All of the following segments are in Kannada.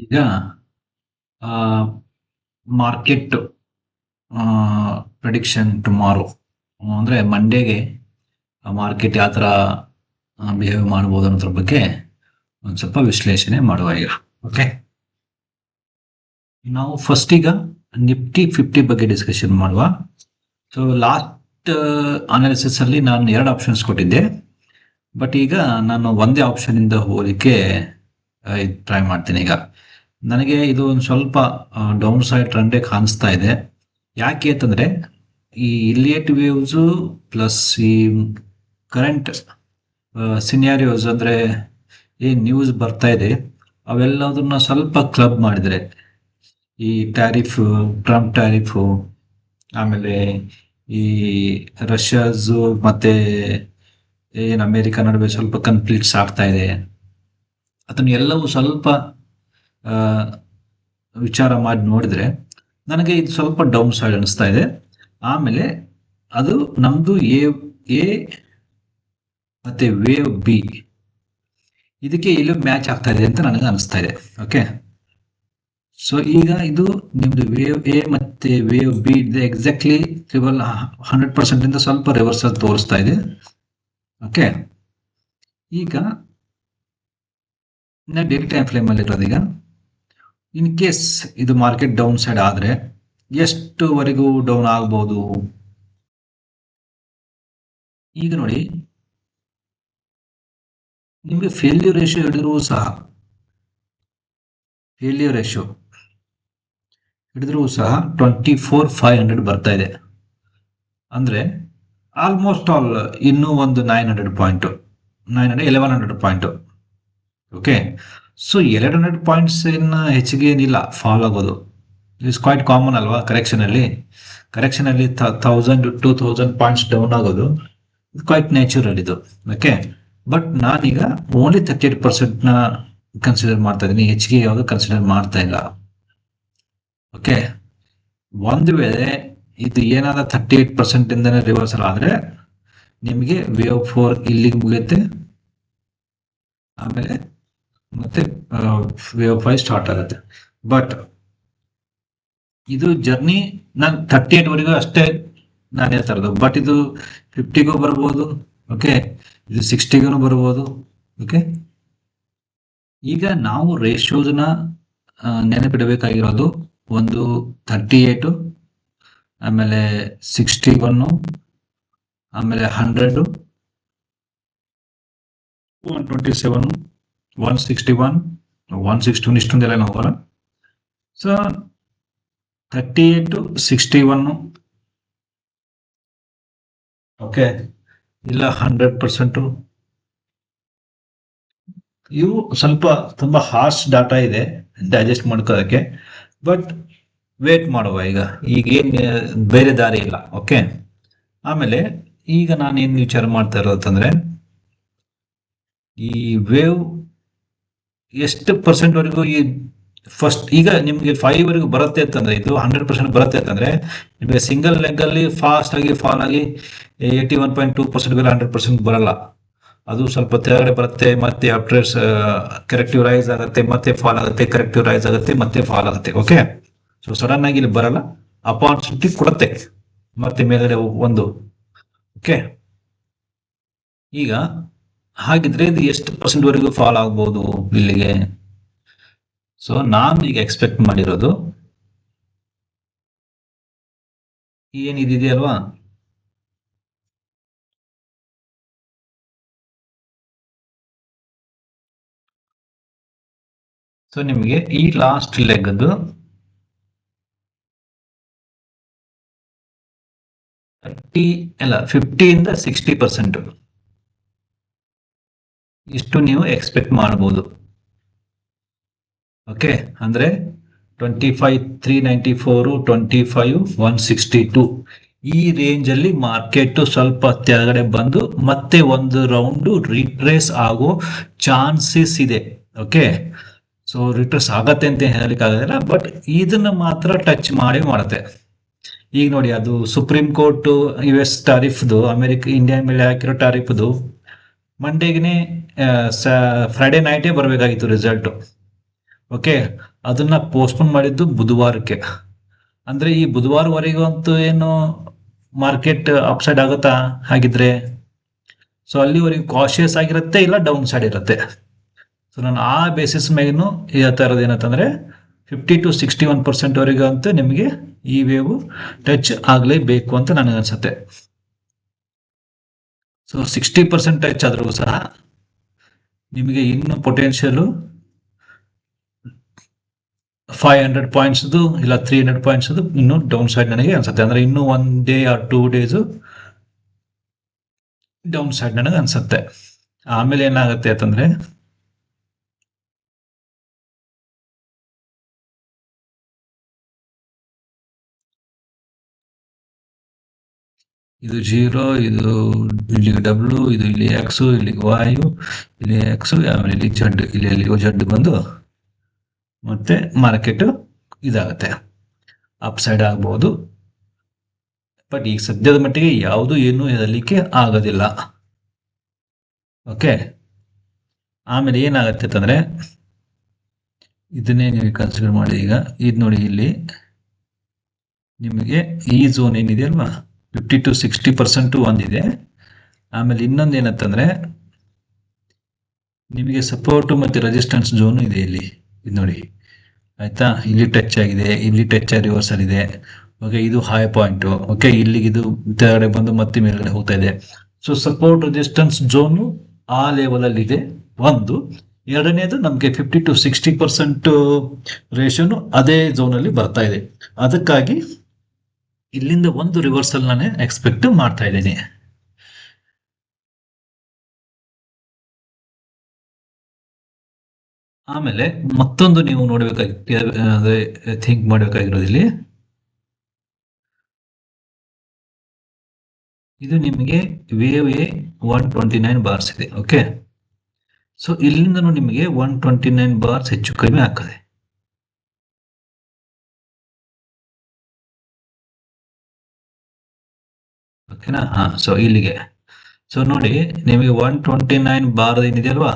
ಈಗ ಮಾರ್ಕೆಟ್ ಪ್ರೆಡಿಕ್ಷನ್ ಟುಮಾರೋ ಅಂದರೆ ಮಂಡೇಗೆ ಮಾರ್ಕೆಟ್ ಯಾವ ಥರ ಬಿಹೇವ್ ಮಾಡ್ಬೋದು ಅನ್ನೋದ್ರ ಬಗ್ಗೆ ಒಂದು ಸ್ವಲ್ಪ ವಿಶ್ಲೇಷಣೆ ಮಾಡುವ ಈಗ. ಓಕೆ, ನಾವು ಫಸ್ಟ್ ಈಗ ನಿಫ್ಟಿ 50 ಬಗ್ಗೆ ಡಿಸ್ಕಷನ್ ಮಾಡುವ. ಸೊ ಲಾಸ್ಟ್ ಅನಾಲಿಸಿಸ್ ಅಲ್ಲಿ ನಾನು 2 ಆಪ್ಷನ್ಸ್ ಕೊಟ್ಟಿದ್ದೆ, ಬಟ್ ಈಗ ನಾನು ಒಂದೇ ಆಪ್ಷನ್ ಇಂದ ಹೋಗಲಿಕ್ಕೆ ಟ್ರೈ ಮಾಡ್ತೀನಿ. ಈಗ ನನಗೆ ಇದು ಒಂದು ಸ್ವಲ್ಪ ಡೌನ್ ಸೈಡ್ ಟ್ರೆಂಡೇ ಕಾಣಿಸ್ತಾ ಇದೆ. ಯಾಕೆ ಅಂತಂದ್ರೆ ಈ ಇಲಿಯಟ್ ವೇವ್ಸು ಪ್ಲಸ್ ಈ ಕರೆಂಟ್ ಸಿನಾರಿಯೋಸ್ ಅಂದ್ರೆ ಏನ್ ನ್ಯೂಸ್ ಬರ್ತಾ ಇದೆ ಅವೆಲ್ಲದನ್ನ ಸ್ವಲ್ಪ ಕ್ಲಬ್ ಮಾಡಿದ್ರೆ, ಈ ಟ್ರಂಪ್ ಟ್ಯಾರಿಫ್, ಆಮೇಲೆ ಈ ರಷ್ಯಾಸು ಮತ್ತೆ ಏನ್ ಅಮೆರಿಕ ನಡುವೆ ಸ್ವಲ್ಪ ಕನ್ಫ್ಲಿಕ್ಟ್ಸ್ ಆಗ್ತಾ ಇದೆ, ಅದನ್ನ ಎಲ್ಲವೂ ಸ್ವಲ್ಪ ವಿಚಾರ ಮಾಡಿ ನೋಡಿದ್ರೆ ನನಗೆ ಇದು ಸ್ವಲ್ಪ ಡೌನ್ ಸೈಡ್ ಅನಿಸ್ತಾ ಇದೆ. ಆಮೇಲೆ ಅದು ನಮ್ದು ಎ ಮತ್ತೆ ವೇವ್ ಬಿ ಇದಕ್ಕೆ ಎಲ್ಲೂ ಮ್ಯಾಚ್ ಆಗ್ತಾ ಇದೆ ಅಂತ ನನಗೆ ಅನಿಸ್ತಾ ಇದೆ. ಓಕೆ, ಸೊ ಈಗ ಇದು ನಿಮ್ದು ವೇವ್ ಎ ಮತ್ತೆ ವೇವ್ ಬಿ ಇದೆ ಎಕ್ಸಾಕ್ಟ್ಲಿ 100% ಇಂದ ಸ್ವಲ್ಪ ರಿವರ್ಸಲ್ ತೋರಿಸ್ತಾ ಇದೆ. ಓಕೆ, ಈಗ ಡೈಲಿ ಟೈಮ್ ಫ್ರೇಮ್ ಅಲ್ಲಿ ಇರೋದು. ಈಗ ಇನ್ ಕೇಸ್ ಇದು ಮಾರ್ಕೆಟ್ ಡೌನ್ ಸೈಡ್ ಆದ್ರೆ ಎಷ್ಟುವರೆಗೂ ಡೌನ್ ಆಗ್ಬೋದು? ಈಗ ನೋಡಿ, ನಿಮಗೆ ಫೇಲ್ಯೂರ್ ರೇಷಿಯೋ ಹಿಡಿದ್ರೂ ಸಹ 24,500 ಬರ್ತಾ ಇದೆ. ಅಂದ್ರೆ ಆಲ್ಮೋಸ್ಟ್ ಆಲ್ ಇನ್ನೂ ಒಂದು 900 point 1100 point. Okay, so 200 points ಹೆಚ್ಚಿಗೆ ಏನಿಲ್ಲ ಫಾಲ್ ಆಗೋದು. ಇಟ್ಸ್ ಕ್ವೈಟ್ ಕಾಮನ್ ಅಲ್ವಾ? ಕರೆಕ್ಷನ್ ಅಲ್ಲಿ 1000-2000 ಪಾಯಿಂಟ್ಸ್ ಡೌನ್ ಆಗೋದು ಕ್ವೈಟ್ ನ್ಯಾಚುರಲ್ ಇದು. ಓಕೆ, ಬಟ್ ನಾನೀಗ ಓನ್ಲಿ 38% ಕನ್ಸಿಡರ್ ಮಾಡ್ತಾ ಇದ್ದೀನಿ, ಹೆಚ್ಚಿಗೆ ಯಾವುದು ಕನ್ಸಿಡರ್ ಮಾಡ್ತಾ ಇಲ್ಲ. ಓಕೆ, ಒಂದು ವೇಳೆ ಇದು ಏನಾದ 38% ಇಂದನೇ ರಿವರ್ಸಲ್ ಆದ್ರೆ ನಿಮಗೆ ವೇವ್ 4 ಇಲ್ಲಿಗೆ ಮುಗಿಯುತ್ತೆ, ಆಮೇಲೆ ಮತ್ತೆ ವೇವ್ 5 ಸ್ಟಾರ್ಟ್ ಆಗುತ್ತೆ. ಬಟ್ ಇದು ಜರ್ನಿ ನಾನು 38 ವರೆಗೂ ಅಷ್ಟೇ ನಾನು ಹೇಳ್ತಾ ಇರೋದು. ಬಟ್ ಇದು 50ಗೂ ಬರ್ಬೋದು. ಓಕೆ, ಇದು 60ಗೂ ಬರ್ಬೋದು. ಓಕೆ, ಈಗ ನಾವು ರೇಷಿಯೋಸ್ನ ನೆನಪಿಡಬೇಕಾಗಿರೋದು ಒಂದು 38, ಆಮೇಲೆ 61, ಆಮೇಲೆ 100, 127, 161, 161 ಇಷ್ಟೊಂದೆಲ್ಲ ಹೋಗೋಣ. ಸೊ 38, 61, ಓಕೆ, ಇಲ್ಲ 100%. ಇವು ಸ್ವಲ್ಪ ತುಂಬಾ ಹಾರ್ಶ್ ಡಾಟಾ ಇದೆ ಡೈಜೆಸ್ಟ್ ಮಾಡ್ಕೋದಕ್ಕೆ, ಬಟ್ ವೇಟ್ ಮಾಡುವ. ಈಗ ಏನ್ ಬೇರೆ ದಾರಿ ಇಲ್ಲ. ಓಕೆ, ಆಮೇಲೆ ಈಗ ನಾನು ಏನ್ ವಿಚಾರ ಮಾಡ್ತಾ ಇರೋದಂದ್ರೆ ಈ ವೇವ್ ಎಷ್ಟು ಪರ್ಸೆಂಟ್ ವರೆಗೂ ಈ ಫಸ್ಟ್ ಈಗ ನಿಮ್ಗೆ 5 ವರೆಗೂ ಬರುತ್ತೆ ಅಂತಂದ್ರೆ, ಇದು 100% ಬರುತ್ತೆ ಅಂತಂದ್ರೆ ನಿಮಗೆ ಸಿಂಗಲ್ ಲೆಗ್ ಅಲ್ಲಿ ಫಾಸ್ಟ್ ಆಗಿ ಫಾಲ್ ಆಗಿ 81.2% 100% ಬರಲ್ಲ. ಅದು ಸ್ವಲ್ಪ ತೆಳಗಡೆ ಬರುತ್ತೆ, ಮತ್ತೆ ಆಫ್ಟರ್ ಕರೆಕ್ಟಿವ್ ರೈಸ್ ಆಗುತ್ತೆ, ಮತ್ತೆ ಫಾಲ್ ಆಗುತ್ತೆ, ಕರೆಕ್ಟಿವ್ ರೈಸ್ ಆಗುತ್ತೆ, ಮತ್ತೆ ಫಾಲ್ ಆಗುತ್ತೆ. ಓಕೆ, ಸೊ ಸಡನ್ ಆಗಿ ಇಲ್ಲಿ ಬರಲ್ಲ, ಅಪಾರ್ಚುನಿಟಿ ಕೊಡುತ್ತೆ ಮತ್ತೆ ಮೇಲ್ಗಡೆ ಒಂದು. ಓಕೆ, ಈಗ ಹಾಗಿದ್ರೆ ಇದು ಎಷ್ಟು ಪರ್ಸೆಂಟ್ ವರೆಗೂ ಫಾಲ್ ಆಗ್ಬೋದು ಇಲ್ಲಿಗೆ? ಸೊ ನಾನು ಈಗ ಎಕ್ಸ್ಪೆಕ್ಟ್ ಮಾಡಿರೋದು ಏನಿದೆಯಲ್ವಾ, ಸೊ ನಿಮಗೆ ಈ ಲಾಸ್ಟ್ ಲೆಗ್ ಅದು 50 ಇಂದ 60% ಇಷ್ಟು ನೀವು ಎಕ್ಸ್ಪೆಕ್ಟ್ ಮಾಡಬಹುದು. ಓಕೆ, ಅಂದ್ರೆ 25,394, 25,162 ಈ ರೇಂಜ್ ಅಲ್ಲಿ ಮಾರ್ಕೆಟ್ ಸ್ವಲ್ಪ ಕೆಳಗಡೆ ಬಂದು ಮತ್ತೆ ಒಂದು ರೌಂಡ್ ರಿಟ್ರೇಸ್ ಆಗೋ ಚಾನ್ಸಸ್ ಇದೆ. ಓಕೆ, ಸೊ ರಿಟ್ರೇಸ್ ಆಗತ್ತೆ ಅಂತ ಹೇಳಲಿಕ್ಕೆ ಆಗೋದಿಲ್ಲ, ಬಟ್ ಇದನ್ನ ಮಾತ್ರ ಟಚ್ ಮಾಡುತ್ತೆ. ಈಗ ನೋಡಿ, ಅದು ಸುಪ್ರೀಂ ಕೋರ್ಟ್ US ಟಾರಿಫ್ದು ಇಂಡಿಯಾ ಮೇಲೆ ಹಾಕಿರೋ ಟಾರಿಫ್ದು ಮಂಡೇಗೆ ಫ್ರೈಡೆ ನೈಟೇ ಬರಬೇಕಾಗಿತ್ತು ರಿಸಲ್ಟ್. ಓಕೆ, ಅದನ್ನ ಪೋಸ್ಟ್ಪೋನ್ ಮಾಡಿದ್ದು ಬುಧವಾರಕ್ಕೆ. ಅಂದ್ರೆ ಈ ಬುಧವಾರವರೆಗೂ ಅಂತೂ ಏನು ಮಾರ್ಕೆಟ್ ಅಪ್ಸೈಡ್ ಆಗುತ್ತಾ ಹಾಗಿದ್ರೆ? ಸೊ ಅಲ್ಲಿವರೆಗೂ ಕಾಶಿಯಸ್ ಆಗಿರುತ್ತೆ, ಇಲ್ಲ ಡೌನ್ ಸೈಡ್ ಇರುತ್ತೆ. ಸೊ ನಾನು ಆ ಬೇಸಿಸ್ ಮೇಗೂ ಹೇಳ್ತಾ ಇರೋದು ಏನಂತಂದ್ರೆ 50 to 61% ವರೆಗೂ ಅಂತೂ ನಿಮಗೆ ಈ ವೇವ್ ಟಚ್ ಆಗಲೇಬೇಕು ಅಂತ ನನಗನ್ಸುತ್ತೆ. ಸೊ 60% ಟಚ್ ಆದ್ರೂ ಸಹ ನಿಮಗೆ ಇನ್ನು ಪೊಟೆನ್ಷಿಯಲ್ 500 ಪಾಯಿಂಟ್ಸ್ ಇಲ್ಲ 300 ಪಾಯಿಂಟ್ಸ್ ಇನ್ನು ಡೌನ್ ಸೈಡ್ ನನಗೆ ಅನ್ಸುತ್ತೆ. ಅಂದ್ರೆ ಇನ್ನು 1 day or 2 days down side ನನಗೆ ಅನ್ಸುತ್ತೆ. ಆಮೇಲೆ ಏನಾಗುತ್ತೆ ಅಂತಂದ್ರೆ ಇದು 0, ಇದು ಇಲ್ಲಿಗೆ ಡಬ್ಲ್ಯೂ, ಇದು ಇಲ್ಲಿ ಎಕ್ಸ್, ಇಲ್ಲಿಗೆ ವಾಯು, ಇಲ್ಲಿ ಎಕ್ಸ್, ಆಮೇಲೆ ಇಲ್ಲಿ ಜಡ್, ಇಲ್ಲಿ ಜಡ್ ಬಂದು ಮತ್ತೆ ಮಾರ್ಕೆಟ್ ಇದಾಗುತ್ತೆ, ಅಪ್ ಸೈಡ್ ಆಗ್ಬಹುದು. ಬಟ್ ಈಗ ಸದ್ಯದ ಮಟ್ಟಿಗೆ ಯಾವುದು ಏನು ಹೇಳಲಿಕ್ಕೆ ಆಗೋದಿಲ್ಲ. ಓಕೆ, ಆಮೇಲೆ ಏನಾಗುತ್ತೆ ಅಂತಂದ್ರೆ ಇದನ್ನೇ ನೀವು ಕನ್ಸಿಡರ್ ಮಾಡಿ. ಈಗ ಇದು ನೋಡಿ, ಇಲ್ಲಿ ನಿಮಗೆ ಈ ಝೋನ್ ಏನಿದೆ ಅಲ್ವಾ, 50 to 60% ಒಂದಿದೆ. ಆಮೇಲೆ ಇನ್ನೊಂದು ಏನಂತಂದ್ರೆ ನಿಮಗೆ ಸಪೋರ್ಟ್ ಮತ್ತೆ ರೆಸಿಸ್ಟೆನ್ಸ್ ಝೋನ್ ಇದೆ ಇಲ್ಲಿ, ಇದು ನೋಡಿ ಆಯ್ತಾ. ಇಲ್ಲಿ ಟಚ್ ಆಗಿದೆ, ಇಲ್ಲಿ ಟಚ್ ಆಗಿ ರಿವರ್ಸಲ್ ಇದೆ. ಓಕೆ, ಇದು ಹೈ ಪಾಯಿಂಟ್. ಓಕೆ, ಇಲ್ಲಿಗೆ ಇದು ಕೆಳಗಡೆ ಬಂದು ಮತ್ತೆ ಮೇಲ್ಗಡೆ ಹೋಗ್ತಾ ಇದೆ. ಸೊ ಸಪೋರ್ಟ್ ರೆಸಿಸ್ಟೆನ್ಸ್ ಝೋನ್ ಆ ಲೆವೆಲ್ ಅಲ್ಲಿ ಇದೆ ಒಂದು. ಎರಡನೇದು ನಮಗೆ 50 to 60% ರೇಷನ್ ಅದೇ ಝೋನ್ ಅಲ್ಲಿ ಬರ್ತಾ ಇದೆ. ಅದಕ್ಕಾಗಿ ಇಲ್ಲಿಂದ ಒಂದು ರಿವರ್ಸಲ್ ನಾನೇ ಎಕ್ಸ್ಪೆಕ್ಟ್ ಮಾಡ್ತಾ ಇದ್ದೀನಿ. ಆಮೇಲೆ ಮತ್ತೊಂದು ನೀವು ನೋಡ್ಬೇಕಾಗಿ ಥಿಂಕ್ ಮಾಡ್ಬೇಕಾಗಿರೋದು ಇಲ್ಲಿ, ಇದು ನಿಮಗೆ ವೇವ್ ಎ 129 ಬಾರ್ಸ್ ಇದೆ. ಓಕೆ, ಸೊ ಇಲ್ಲಿಂದನೂ ನಿಮಗೆ 129 ಬಾರ್ಸ್ ಹೆಚ್ಚು ಕಡಿಮೆ ಆಗ್ತದೆ. ಓಕೆನಾ? ಸೊ ಇಲ್ಲಿಗೆ, ಸೊ ನೋಡಿ ನಿಮಗೆ 129 ಬಾರ್ ಏನಿದೆ ಅಲ್ವಾ,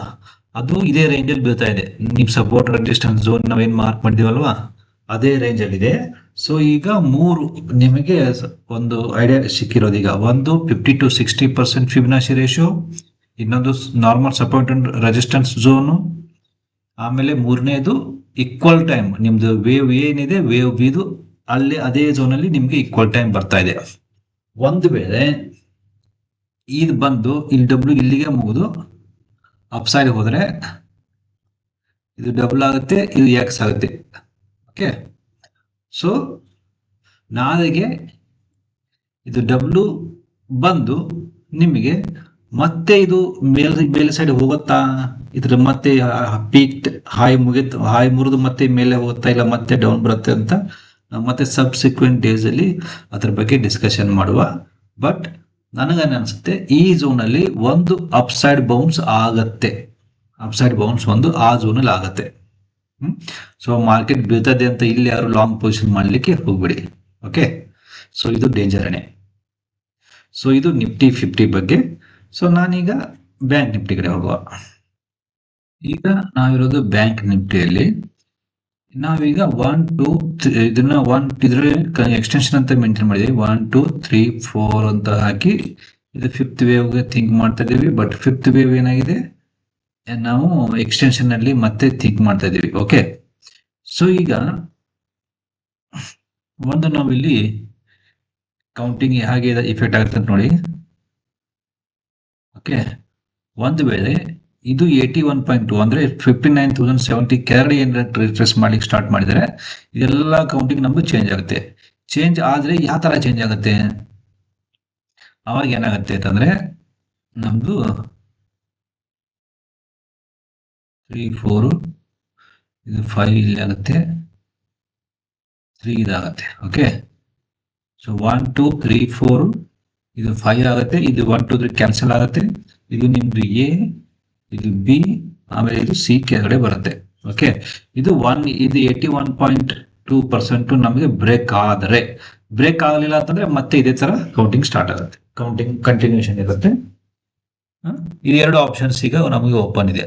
ಅದು ಇದೇ ರೇಂಜ್ ಅಲ್ಲಿ ಬೀಳ್ತಾ ಇದೆ. ನೀವು ಸಪೋರ್ಟ್ ರೆಸಿಸ್ಟೆನ್ಸ್ ಝೋನ್ ನಾವೇನ್ ಮಾರ್ಕ್ ಮಾಡಿದೀವಲ್ವಾ, ಅದೇ ರೇಂಜ್ ಅಲ್ಲಿ ಇದೆ. ಸೊ ಈಗ ಮೂರು ನಿಮಗೆ ಒಂದು ಐಡಿಯಾ ಸಿಕ್ಕಿರೋದು. ಈಗ ಒಂದು 50 to 60% ಫಿಬೊನಾಚಿ ರೇಷಿಯೋ, ಇನ್ನೊಂದು normal support and resistance zone, ಆಮೇಲೆ ಮೂರನೇದು ಈಕ್ವಲ್ ಟೈಮ್. ನಿಮ್ದು ವೇವ್ ಏನಿದೆ ವೇವ್ ಬಿದು ಅಲ್ಲಿ ಅದೇ ಝೋನ್ ಅಲ್ಲಿ ನಿಮ್ಗೆ ಈಕ್ವಲ್ ಟೈಮ್ ಬರ್ತಾ ಇದೆ. ಒಂದು ವೇಳೆ ಇದು ಬಂದು ಇಲ್ಲಿ ಡಬ್ಲ್ಯೂ ಇಲ್ಲಿಗೆ ಮುಗಿದು ಅಪ್ ಸೈಡ್ ಹೋದ್ರೆ ಇದು ಡಬಲ್ ಆಗುತ್ತೆ, ಇದು ಎಕ್ಸ್ ಆಗುತ್ತೆ. ಓಕೆ, ಸೊ ನಾಳೆಗೆ ಇದು ಡಬ್ಲ್ಯೂ ಬಂದು ನಿಮಗೆ ಮತ್ತೆ ಇದು ಮೇಲೆ ಸೈಡ್ ಹೋಗುತ್ತಾ, ಇದ್ರ ಮತ್ತೆ ಪೀಕ್ ಹಾಯ್ ಮುರಿದು ಮತ್ತೆ ಮೇಲೆ ಹೋಗುತ್ತಾ, ಇಲ್ಲ ಮತ್ತೆ ಡೌನ್ ಬರುತ್ತೆ ಅಂತ ಮತ್ತೆ ಸಬ್ಸಿಕ್ವೆಂಟ್ ಡೇಸ್ ಅಲ್ಲಿ ಅದ್ರ ಬಗ್ಗೆ ಡಿಸ್ಕಷನ್ ಮಾಡುವ. ಬಟ್ ನನಗೇನು ಅನ್ಸುತ್ತೆ, ಈ ಝೋನ್ ಅಲ್ಲಿ ಒಂದು ಅಪ್ ಸೈಡ್ ಬೌನ್ಸ್ ಆಗತ್ತೆ. ಅಪ್ ಸೈಡ್ ಬೌನ್ಸ್ ಒಂದು ಆ ಝೋನ್ ಅಲ್ಲಿ ಆಗತ್ತೆ. ಸೊ ಮಾರ್ಕೆಟ್ ಬೀಳ್ತದೆ ಅಂತ ಇಲ್ಲಿ ಯಾರು ಲಾಂಗ್ ಪೊಸಿಷನ್ ಮಾಡ್ಲಿಕ್ಕೆ ಹೋಗ್ಬಿಡಿ. ಓಕೆ, ಸೊ ಇದು ಡೇಂಜರ್ನೇ. ಸೊ ಇದು ನಿಫ್ಟಿ 50 ಬಗ್ಗೆ. ಸೊ ನಾನೀಗ ಬ್ಯಾಂಕ್ ನಿಫ್ಟಿ ಕಡೆ ಹೋಗುವ. ಈಗ ನಾವಿರೋದು ಬ್ಯಾಂಕ್ ನಿಫ್ಟಿಯಲ್ಲಿ. ನಾವೀಗ 1 2 ಇದನ್ನ ಇದ್ರ ಎಕ್ಸ್ಟೆನ್ಷನ್ ಅಂತ ಮೇಂಟೈನ್ ಮಾಡಿದೀವಿ. 1 2 3 4 ಅಂತ ಹಾಕಿ ಇದು 5th ವೇವ್ ಥಿಂಕ್ ಮಾಡ್ತಾ ಇದೀವಿ. ಬಟ್ 5th ವೇವ್ ಏನಾಗಿದೆ, ನಾವು ಎಕ್ಸ್ಟೆನ್ಷನ್ ಅಲ್ಲಿ ಮತ್ತೆ ಥಿಂಕ್ ಮಾಡ್ತಾ ಇದೀವಿ. ಓಕೆ, ಸೊ ಈಗ ಒಂದು ನಾವಿಲ್ಲಿ ಕೌಂಟಿಂಗ್ ಹೇಗೆ ಇಫೆಕ್ಟ್ ಆಗುತ್ತೆ ಅಂತ ನೋಡಿ. ಓಕೆ, ಒಂದು ವೇಳೆ ಇದು 81.2 ಅಂದ್ರೆ 59,070 ಕೆಳಗಡೆ ಏನಾರ ರಿಟ್ರೇಸ್ ಮಾಡ್ಲಿಕ್ಕೆ ಸ್ಟಾರ್ಟ್ ಮಾಡಿದರೆ ಇದೆಲ್ಲ ಕೌಂಟಿಂಗ್ ನಮ್ದು ಚೇಂಜ್ ಆಗುತ್ತೆ. ಚೇಂಜ್ ಆದ್ರೆ ಯಾವ ತರ ಚೇಂಜ್ ಆಗುತ್ತೆ, ಅವಾಗ ಏನಾಗುತ್ತೆ ಅಂತಂದ್ರೆ ನಮ್ದು 3 4 ಇದು 5 ಇಲ್ಲಿ ಆಗುತ್ತೆ, 3 ಇದಾಗುತ್ತೆ. ಓಕೆ, ಸೊ 1 2 3 4 ಇದು 5 ಆಗುತ್ತೆ, ಇದು 1 2 3 ಕ್ಯಾನ್ಸಲ್ ಆಗುತ್ತೆ. ಇದು ನಿಮ್ದು ಎ, ಇದು ಬಿ, ಆಮೇಲೆ ಇದು ಸಿ ಕೆಳಗಡೆ ಬರುತ್ತೆ. ಓಕೆ, ಇದು 81.2% ನಮಗೆ ಬ್ರೇಕ್ ಆದರೆ, ಬ್ರೇಕ್ ಆಗಲಿಲ್ಲ ಅಂತಂದ್ರೆ ಮತ್ತೆ ಇದೇ ತರ ಕೌಂಟಿಂಗ್ ಸ್ಟಾರ್ಟ್ ಆಗುತ್ತೆ, ಕೌಂಟಿಂಗ್ ಕಂಟಿನ್ಯೂಷನ್ ಇರುತ್ತೆ. ಇದು ಎರಡು ಆಪ್ಷನ್ಸ್ ಈಗ ನಮಗೆ ಓಪನ್ ಇದೆ.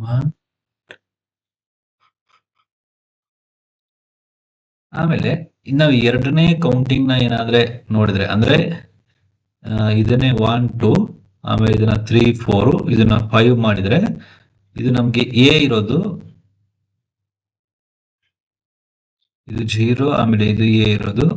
ಒನ್ ಆಮೇಲೆ ನಾವು ಎರಡನೇ ಕೌಂಟಿಂಗ್ ನ ಏನಾದ್ರೆ ನೋಡಿದ್ರೆ ಅಂದ್ರೆ ಇದನ್ನೇ 1 2 ಆಮೇಲೆ ಇದನ್ನ 3 4 ಇದನ್ನ 5 ಮಾಡಿದ್ರೆ ಇದು ನಮ್ಗೆ ಎ ಇರೋದು ಇದು 0 ಆಮೇಲೆ ಇದು ಎ ಇರೋದು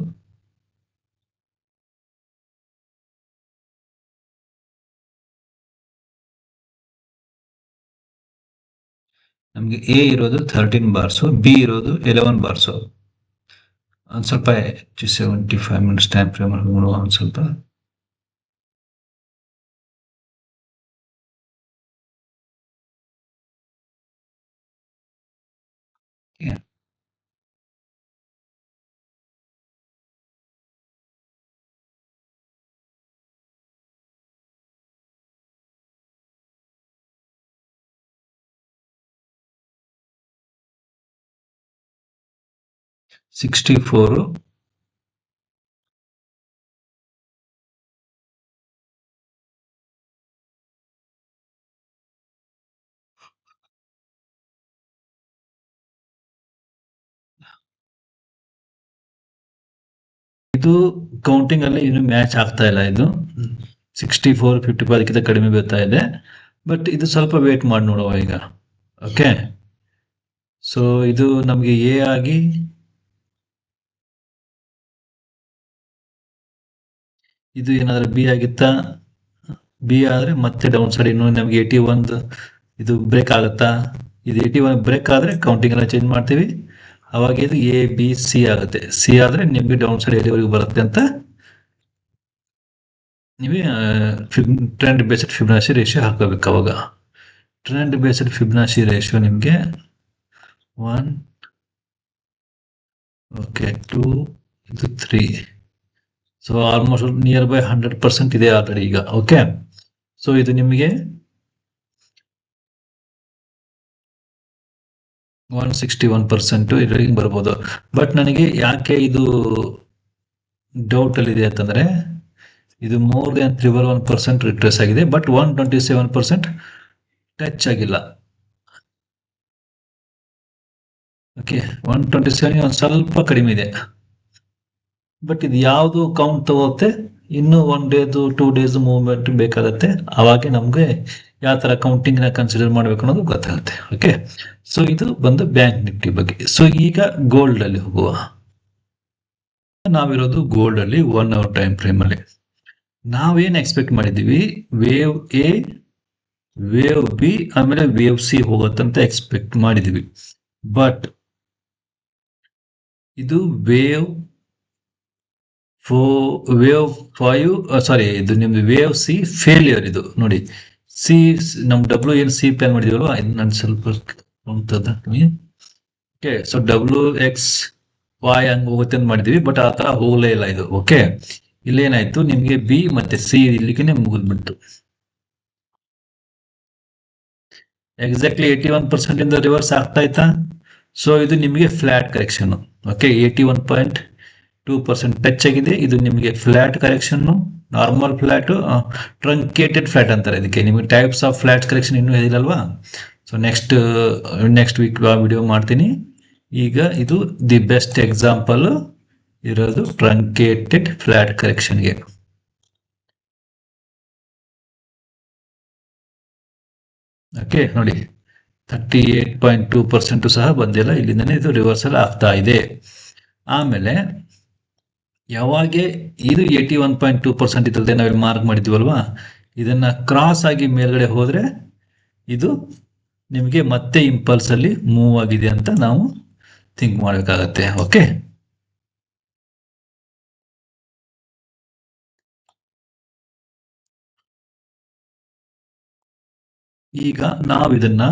ನಮ್ಗೆ ಎ ಇರೋದು 13 ಬಾರ್ಸು, ಬಿ ಇರೋದು 11 ಬಾರ್ಸು. ಒಂದು ಸ್ವಲ್ಪ 75 ಮಿನಿಟ್ಸ್ ಟೈಮ್ ಫ್ರೇಮ್ ನೋಡುವ ಒಂದು ಸ್ವಲ್ಪ. Yeah. 64 ಇದು ಕೌಂಟಿಂಗ್ ಅಲ್ಲಿ ಇನ್ನು ಮ್ಯಾಚ್ ಆಗ್ತಾ ಇಲ್ಲ. ಇದು 64 55 ಅದಕ್ಕಿಂತ ಕಡಿಮೆ ಬರ್ತಾ ಇದೆ. ಬಟ್ ಇದು ಸ್ವಲ್ಪ ವೇಟ್ ಮಾಡಿ ನೋಡುವ ಈಗ. ಓಕೆ, ಸೊ ಇದು ನಮ್ಗೆ ಎ ಆಗಿ ಇದು ಏನಾದ್ರೆ ಬಿ ಆಗಿತ್ತಾ? ಬಿ ಆದ್ರೆ ಮತ್ತೆ ಡೌನ್ ಸೈಡ್ ಇನ್ನು ನಮ್ಗೆ 81 ಇದು ಬ್ರೇಕ್ ಆಗುತ್ತಾ? ಇದು 81 ಬ್ರೇಕ್ ಆದ್ರೆ ಕೌಂಟಿಂಗ್ ಎಲ್ಲ ಚೇಂಜ್ ಮಾಡ್ತೀವಿ. ಅವಾಗ ಇದು ಎ ಬಿ ಸಿ ಆಗುತ್ತೆ. ಸಿ ಆದ್ರೆ ನಿಮ್ಗೆ ಡೌನ್ ಸೈಡ್ ಎಲ್ಲಿವರೆಗೂ ಬರುತ್ತೆ ಅಂತ ನೀವೇ ಟ್ರೆಂಡ್ ಬೇಸ್ಡ್ ಫಿಬ್ನಾಸಿ ರೇಷಿಯೋ ಹಾಕೋಬೇಕು. ಅವಾಗ ಟ್ರೆಂಡ್ ಬೇಸ್ಡ್ ಫಿಬ್ನಾಸಿ ರೇಷಿಯೋ ನಿಮಗೆ 1 ಓಕೆ 2 ಇದು 3. ಸೊ ಆಲ್ಮೋಸ್ಟ್ ನಿಯರ್ ಬೈ 100% ಇದೆ ಆಲ್ರೆಡಿ ಈಗ. ಓಕೆ, ಸೊ ಇದು ನಿಮಗೆ 161% ಇದರಲ್ಲಿ ಬರ್ಬೋದು. ಬಟ್ ನನಗೆ ಯಾಕೆ ಇದು ಡೌಟ್ ಅಲ್ಲಿ ಇದೆ ಅಂತಂದ್ರೆ ಇದು ಮೋರ್ ದನ್ 311% ರಿಟ್ರೇಸ್ ಆಗಿದೆ, ಬಟ್ 127% ಟಚ್ ಆಗಿಲ್ಲ. ಓಕೆ, 127 ಒಂದು ಸ್ವಲ್ಪ ಕಡಿಮೆ ಇದೆ. ಬಟ್ ಇದು ಯಾವುದು ಕೌಂಟ್ ತಗೋತ್ತೆ, ಇನ್ನು 1 ಡೇದು 2 ಡೇಸ್ ಮೂವ್ಮೆಂಟ್ ಬೇಕಾಗತ್ತೆ. ಅವಾಗೆ ನಮ್ಗೆ ಯಾವ ತರ ಕೌಂಟಿಂಗ್ ನ ಕನ್ಸಿಡರ್ ಮಾಡ್ಬೇಕು ಅನ್ನೋದು ಗೊತ್ತಾಗುತ್ತೆ. ಓಕೆ, ಸೊ ಇದು ಬಂದು ಬ್ಯಾಂಕ್ ನಿಫ್ಟಿ ಬಗ್ಗೆ. ಸೊ ಈಗ ಗೋಲ್ಡ್ ಅಲ್ಲಿ ಹೋಗುವ. ನಾವಿರೋದು ಗೋಲ್ಡ್ ಅಲ್ಲಿ 1 ಅವರ್ ಟೈಮ್ ಫ್ರೇಮ್ ಅಲ್ಲಿ. ನಾವೇನ್ ಎಕ್ಸ್ಪೆಕ್ಟ್ ಮಾಡಿದೀವಿ, ವೇವ್ ಎ, ವೇವ್ ಬಿ ಆಮೇಲೆ ವೇವ್ ಸಿ ಹೋಗುತ್ತಂತ ಎಕ್ಸ್ಪೆಕ್ಟ್ ಮಾಡಿದೀವಿ. ಬಟ್ ಇದು ವೇವ್ 5 ಸಾರಿ, ಇದು ನಿಮ್ದು ವೇವ್ ಸಿ ಫೇಲಿಯರ್. ಇದು ನೋಡಿ, ಸಿ ನಮ್ ಡಬ್ಲ್ಯೂ ಏನ್ ಸಿ ಪ್ಲಾನ್ ಮಾಡಿದೀವಲ್ವಾ, ಇದು ನಾನು ಸ್ವಲ್ಪ ಓಕೆ. ಸೊ WXY ಹಂಗ್ ಹೋಗುತ್ತೆ ಅಂತ ಮಾಡಿದೀವಿ, ಬಟ್ ಆ ತರ ಹೋಗಲೇ ಇಲ್ಲ ಇದು. ಓಕೆ, ಇಲ್ಲೇನಾಯ್ತು, ನಿಮ್ಗೆ ಬಿ ಮತ್ತೆ ಸಿ ಇಲ್ಲಿಗೆ ಮುಗಿದ್ಬಿಟ್ಟು ಎಕ್ಸಾಕ್ಟ್ಲಿ 81% ಇಂದ ರಿವರ್ಸ್ ಆಗ್ತಾ ಇತ್ತಾ. ಸೊ ಇದು ನಿಮಗೆ ಫ್ಲಾಟ್ ಕರೆಕ್ಷನ್. ಓಕೆ, 81.2% ಟಚ್ ಆಗಿದೆ. ಇದು ನಿಮಗೆ flat correction, normal flat, truncated flat ಅಂತಾರೆ ಇದಕ್ಕೆ. ನಿಮಗೆ ಟೈಪ್ಸ್ ಆಫ್ ಫ್ಲಾಟ್ ಕರೆಕ್ಷನ್ ಇನ್ನೂ ಹೇಳಿಲ್ಲಲ್ವಾ. ಸೊ ನೆಕ್ಸ್ಟ್ ವೀಕ್ ವಿಡಿಯೋ ಮಾಡ್ತೀನಿ. ಈಗ ಇದು ದಿ ಬೆಸ್ಟ್ ಎಕ್ಸಾಂಪಲ್ ಇರೋದು ಟ್ರಂಕೇಟೆಡ್ ಫ್ಲಾಟ್ ಕರೆಕ್ಷನ್ಗೆ. ಓಕೆ, ನೋಡಿ 38.2% ಸಹ ಬಂದಿಲ್ಲ. ಇಲ್ಲಿಂದನೇ ಇದು ರಿವರ್ಸಲ್ ಆಗ್ತಾ ಇದೆ. ಆಮೇಲೆ ಯಾವಾಗ ಇದು 81.2% ಇದ್ದದೆ ನಾವಿಲ್ಲಿ ಮಾರ್ಕ್ ಮಾಡಿದ್ವಲ್ವಾ, ಇದನ್ನ ಕ್ರಾಸ್ ಆಗಿ ಮೇಲ್ಗಡೆ ಹೋದ್ರೆ ಇದು ನಿಮಗೆ ಮತ್ತೆ ಇಂಪಲ್ಸ್ ಅಲ್ಲಿ ಮೂವ್ ಆಗಿದೆ ಅಂತ ನಾವು ಥಿಂಕ್ ಮಾಡಬೇಕಾಗತ್ತೆ. ಓಕೆ, ಈಗ ನಾವು ಇದನ್ನ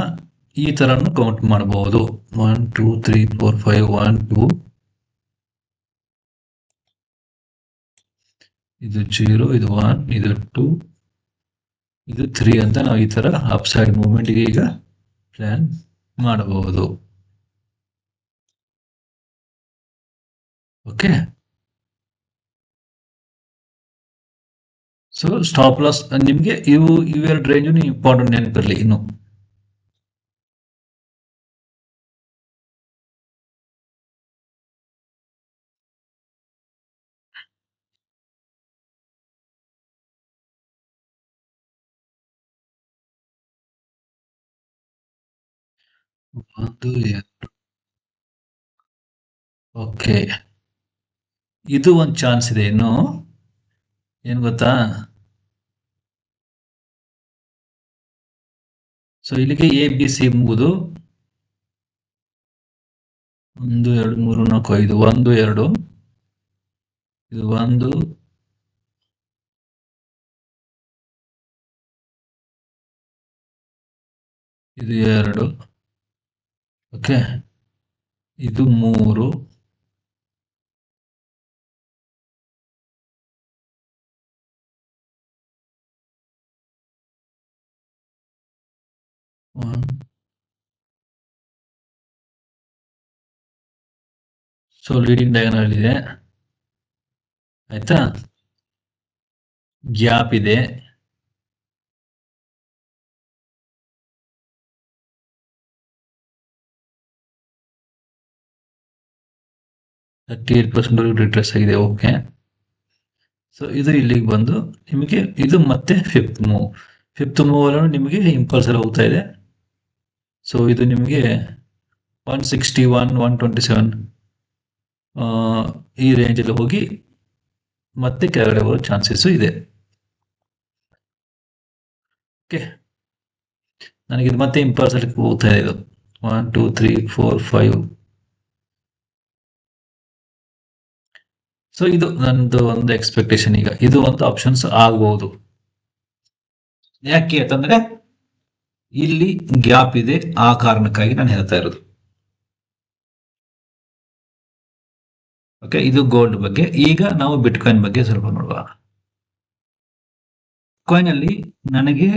ಈ ತರನು ಕೌಂಟ್ ಮಾಡಬಹುದು. 1 2 3 4 5 1 2 ಇದು 0 ಇದು 1 ಇದು 2 ಇದು 3 ಅಂತ ನಾವು ಈ ತರ ಅಪ್ ಸೈಡ್ ಮೂವ್ಮೆಂಟ್ ಈಗ ಪ್ಲಾನ್ ಮಾಡಬಹುದು. ಓಕೆ, ಸೊ ಸ್ಟಾಪ್ ಲಾಸ್ ನಿಮ್ಗೆ ಇವೆರಡು ರೇಂಜ್ ಇಂಪಾರ್ಟೆಂಟ್ ನೆನಪಿರಲಿ. ಇನ್ನು 1 2. ಓಕೆ, ಇದು ಒಂದು ಚಾನ್ಸ್ ಇದೆ ಇನ್ನು. ಏನ್ ಗೊತ್ತಾ, ಸೊ ಇಲ್ಲಿಗೆ ಎ ಬಿ ಸಿ ಮುಗಿದು 1 2 3 4 5 1 2 ಇದು 1 ಇದು 2 ಓಕೆ, ಇದು 3 ಸೊ ಲೀಡಿಂಗ್ ಡಯಾಗ್ನಲ್ ಇದೆ ಆಯ್ತಾ, ಗ್ಯಾಪ್ ಇದೆ, ರಿಟ್ರೆಸ್ ಆಗಿದೆ. ಓಕೆ, ಸೊ ಇದು ಇಲ್ಲಿಗೆ ಬಂದು ನಿಮಗೆ ಇದು ಮತ್ತೆ ಫಿಫ್ತ್ ಮೂವ್ ಅಲ್ಲೂ ನಿಮಗೆ ಇಂಪಲ್ಸ್ ಎಲ್ಲ ಹೋಗ್ತಾ ಇದೆ. ಸೊ ಇದು ನಿಮಗೆ 161 127 ಈ ರೇಂಜಲ್ಲಿ ಹೋಗಿ ಮತ್ತೆ ಕೆಳಗಡೆ ಬರೋ ಚಾನ್ಸಸ್ ಇದೆ. ಓಕೆ, ನನಗೆ ಇದು ಮತ್ತೆ ಇಂಪಲ್ಸ್ ಅಲ್ಲಿ ಹೋಗ್ತಾ ಇದೆ. ಇದು 1 2 3 4 5. ಸೊ ಇದು ನಂದು ಒಂದು ಎಕ್ಸ್ಪೆಕ್ಟೇಷನ್. ಈಗ ಇದು ಒಂದು ಆಪ್ಷನ್ಸ್ ಆಗಬಹುದು. ಯಾಕೆ ಅಂತಂದ್ರೆ ಇಲ್ಲಿ ಗ್ಯಾಪ್ ಇದೆ, ಆ ಕಾರಣಕ್ಕಾಗಿ ನಾನು ಹೇಳ್ತಾ ಇರೋದು. ಓಕೆ, ಇದು ಗೋಲ್ಡ್ ಬಗ್ಗೆ. ಈಗ ನಾವು ಬಿಟ್ಕಾಯಿನ್ ಬಗ್ಗೆ ಸ್ವಲ್ಪ ನೋಡುವ. ಕಾಯಿನ್ ಅಲ್ಲಿ ನನಗೆ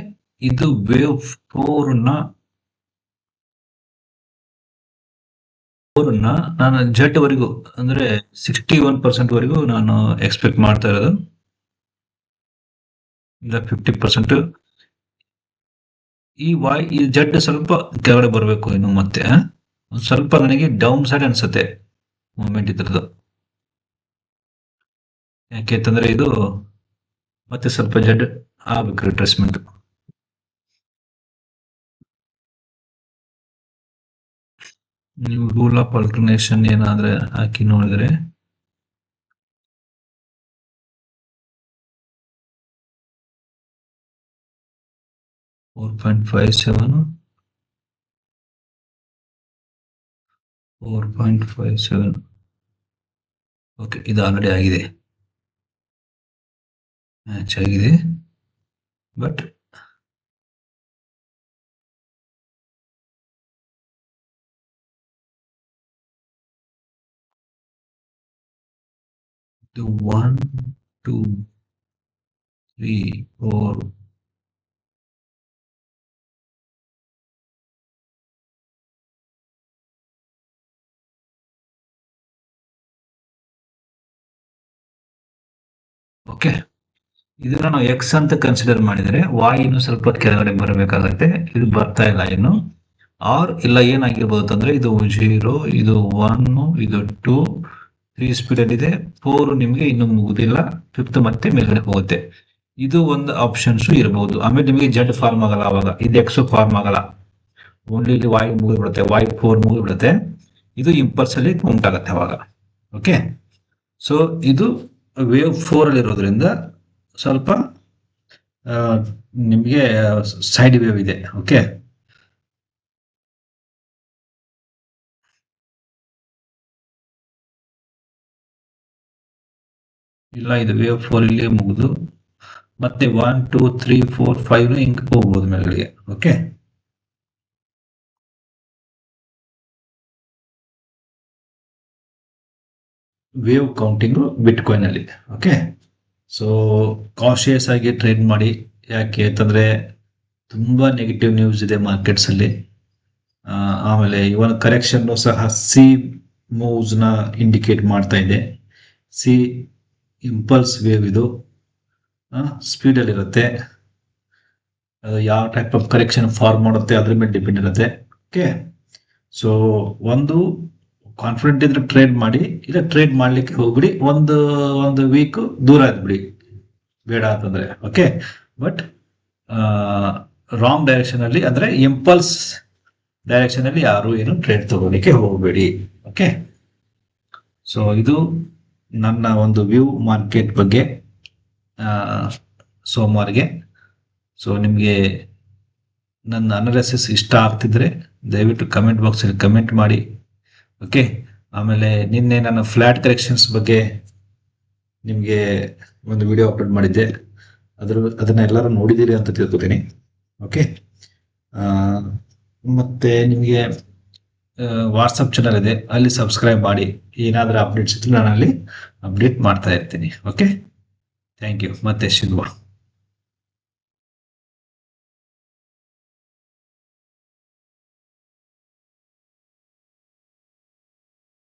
ಇದು ವೇವ್ 4 ನಾನು ಜೆಟ್ ವರೆಗೂ ಅಂದ್ರೆ 61% ವರೆಗೂ ನಾನು ಎಕ್ಸ್ಪೆಕ್ಟ್ ಮಾಡ್ತಾ ಇರೋದು. ಇಲ್ಲ 50%. ಈ ಜೆಟ್ ಸ್ವಲ್ಪ ಕೆಳಗಡೆ ಬರಬೇಕು ಇನ್ನು. ಮತ್ತೆ ಸ್ವಲ್ಪ ನನಗೆ ಡೌನ್ ಸೈಡ್ ಅನ್ಸುತ್ತೆ ಮೂಮೆಂಟ್ ಇದ್ರದ್ದು. ಯಾಕೆ ಅಂತಂದ್ರೆ ಇದು ಮತ್ತೆ ಸ್ವಲ್ಪ ಜೆಡ್ ಆಗ್ಬೇಕು ರಿಟ್ರೇಸ್ಮೆಂಟ್. ನೀವು ರೂಲ್ ಆಫ್ ಆಲ್ಟರ್ನೇಷನ್ ಏನಾದ್ರೆ ಹಾಕಿ ನೋಡಿದ್ರೆ 4.57 4.57. ಓಕೆ, ಇದು ಆಲ್ರೆಡಿ ಆಗಿದೆ, ಮ್ಯಾಚ್ ಆಗಿದೆ. ಬಟ್ ಇದು 1 2 3 4 ಓಕೆ, ಇದನ್ನ ನಾವು ಎಕ್ಸ್ ಅಂತ ಕನ್ಸಿಡರ್ ಮಾಡಿದರೆ ವಾಯ್ ಇನ್ನು ಸ್ವಲ್ಪ ಕೆಳಗಡೆ ಬರಬೇಕಾಗತ್ತೆ. ಇದು ಬರ್ತಾ ಇಲ್ಲ ಇನ್ನು. ಆರ್ ಇಲ್ಲ ಏನಾಗಿರ್ಬೋದು ಅಂದ್ರೆ ಇದು 0 ಇದು 1 ಇದು 2 3 ಸ್ಪೀಡ್ ಅಲ್ಲಿ ಇದೆ. 4 ನಿಮಗೆ ಇನ್ನು ಮುಗುದಿಲ್ಲ, 5th ಮತ್ತೆ ಮೇಲ್ಗಡೆ ಹೋಗುತ್ತೆ. ಇದು ಒಂದು ಆಪ್ಷನ್ಸ್ ಇರಬಹುದು. ಆಮೇಲೆ ನಿಮಗೆ ಜೆಡ್ ಫಾರ್ಮ್ ಆಗಲ್ಲ, ಅವಾಗ ಇದು ಎಕ್ಸ್ ಫಾರ್ಮ್ ಆಗಲ್ಲ, ಓನ್ಲಿ ಇಲ್ಲಿ ವಾಯ್ ಮುಗಿದ್ಬಿಡುತ್ತೆ, ವಾಯ್ 4 ಮುಗಿದ್ಬಿಡುತ್ತೆ. ಇದು ಇಂಪಲ್ಸ್ ಅಲ್ಲಿ ಉಂಟಾಗತ್ತೆ ಅವಾಗ. ಓಕೆ, ಸೊ ಇದು ವೇವ್ 4 ಅಲ್ಲಿ ಇರೋದ್ರಿಂದ ಸ್ವಲ್ಪ ನಿಮಗೆ ಸೈಡ್ ವೇವ್ ಇದೆ. ಓಕೆ, ಇಲ್ಲ ಇದು ವೇವ್ 4 ಇಲ್ಲಿ ಮುಗಿದು ಮತ್ತೆ 1 2 3 4 5 ಹಿಂಗ್ ಹೋಗ್ಬೋದು ಮೇಲ್ಗಡೆಗೆ. ಓಕೆ, ವೇವ್ ಕೌಂಟಿಂಗ್ ಬಿಟ್ಕಾಯಿನ್ ಅಲ್ಲಿ. ಓಕೆ, ಸೊ ಕಾಶಿಯಸ್ ಆಗಿ ಟ್ರೇಡ್ ಮಾಡಿ. ಯಾಕೆ ಅಂತಂದ್ರೆ ತುಂಬಾ ನೆಗೆಟಿವ್ ನ್ಯೂಸ್ ಇದೆ ಮಾರ್ಕೆಟ್ಸ್ ಅಲ್ಲಿ. ಆಮೇಲೆ ಇವನ್ ಕರೆಕ್ಷನ್ ಸಹ ಸಿ ಮೂವ್ಸ್ ನ ಇಂಡಿಕೇಟ್ ಮಾಡ್ತಾ ಇದೆ. ಸಿ ಇಂಪಲ್ಸ್ ವೇವ್ ಇದು ಸ್ಪೀಡ್ ಅಲ್ಲಿ ಇರುತ್ತೆ. ಯಾವ ಟೈಪ್ ಆಫ್ ಕರೆಕ್ಷನ್ ಫಾರ್ಮ್ ಮಾಡುತ್ತೆ ಅದ್ರ ಮೇಲೆ ಡಿಪೆಂಡ್ ಇರುತ್ತೆ. ಓಕೆ, ಸೊ ಒಂದು ಕಾನ್ಫಿಡೆಂಟ್ ಇದ್ರೆ ಟ್ರೇಡ್ ಮಾಡಿ, ಇಲ್ಲ ಟ್ರೇಡ್ ಮಾಡ್ಲಿಕ್ಕೆ ಹೋಗ್ಬಿಡಿ, ಒಂದು ವೀಕ್ ದೂರ ಇದ್ಬಿಡಿ ಬೇಡ ಅಂತಂದ್ರೆ. ಓಕೆ, ಬಟ್ ರಾಂಗ್ ಡೈರೆಕ್ಷನ್ ಅಲ್ಲಿ ಅಂದ್ರೆ ಇಂಪಲ್ಸ್ ಡೈರೆಕ್ಷನ್ ಅಲ್ಲಿ ಯಾರು ಏನು ಟ್ರೇಡ್ ತಗೋಲಿಕ್ಕೆ ಹೋಗಬೇಡಿ. ಓಕೆ, ಸೊ ಇದು ನನ್ನ ಒಂದು ವ್ಯೂ ಮಾರ್ಕೆಟ್ ಬಗ್ಗೆ ಸೋಮವಾರಿಗೆ. ಸೊ ನಿಮಗೆ ನನ್ನ ಅನಾಲಿಸಿಸ್ ಇಷ್ಟ ಆಗ್ತಿದ್ರೆ ದಯವಿಟ್ಟು ಕಮೆಂಟ್ ಬಾಕ್ಸಲ್ಲಿ ಕಮೆಂಟ್ ಮಾಡಿ. ಓಕೆ, ಆಮೇಲೆ ನಿನ್ನೆ ನಾನು ಫ್ಲಾಟ್ ಕರೆಕ್ಷನ್ಸ್ ಬಗ್ಗೆ ನಿಮಗೆ ಒಂದು ವಿಡಿಯೋ ಅಪ್ಲೋಡ್ ಮಾಡಿದ್ದೆ, ಅದನ್ನ ಎಲ್ಲರೂ ನೋಡಿದ್ದೀರಿ ಅಂತ ತಿಳ್ಕೊತೀನಿ. ಓಕೆ, ಮತ್ತೆ ನಿಮಗೆ ವಾಟ್ಸಪ್ ಚಾನಲ್ ಇದೆ, ಅಲ್ಲಿ ಸಬ್ಸ್ಕ್ರೈಬ್ ಮಾಡಿ. ಏನಾದರೂ ಅಪ್ಡೇಟ್ಸ್ ಇದ್ರೆ ನಾನು ಅಲ್ಲಿ ಅಪ್ಡೇಟ್ ಮಾಡ್ತಾ ಇರ್ತೀನಿ. Okay, thank you. ಮತ್ತೆ ಸಿಗುವ.